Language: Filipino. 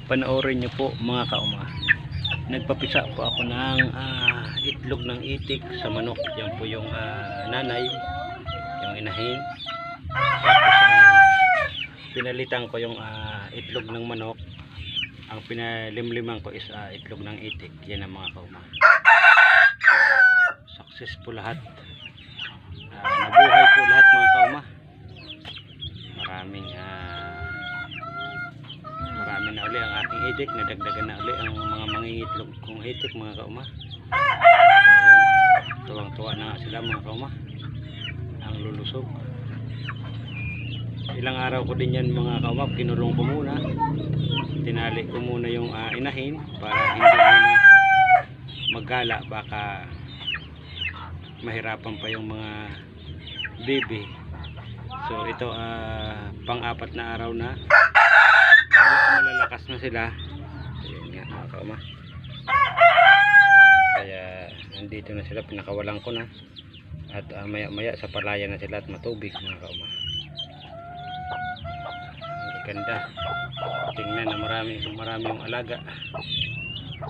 Panoorin nyo po mga kauma. Nagpapisa po ako ng itlog ng itik sa manok. Yan po yung nanay, yung inahin. Tapos pinalitan ko yung itlog ng manok. Ang pinalimliman ko is itlog ng itik. Yan ang mga kauma. So, successful lahat. Nabuhay po lahat mga kauma. Marami na uli ang aking itik. Nadagdagan na uli ang mga mangingitlog kong itik mga kauma. So, ayan, tuwang-tuwa na nga sila mga kauma. Ang lulusog. Ilang araw ko din yan mga kauma. Kinulong ko muna. Tinali ko muna yung inahin para hindi muna maggala. Baka mahirapan pa yung mga baby. So ito pang-apat na araw na. Malalakas na sila. Ayan nga mga kauma. Kaya nandito na sila, pinakawalan ko na. At maya maya sa palaya na sila at matubig mga kauma. Ang ganda. Tingnan na marami yung alaga.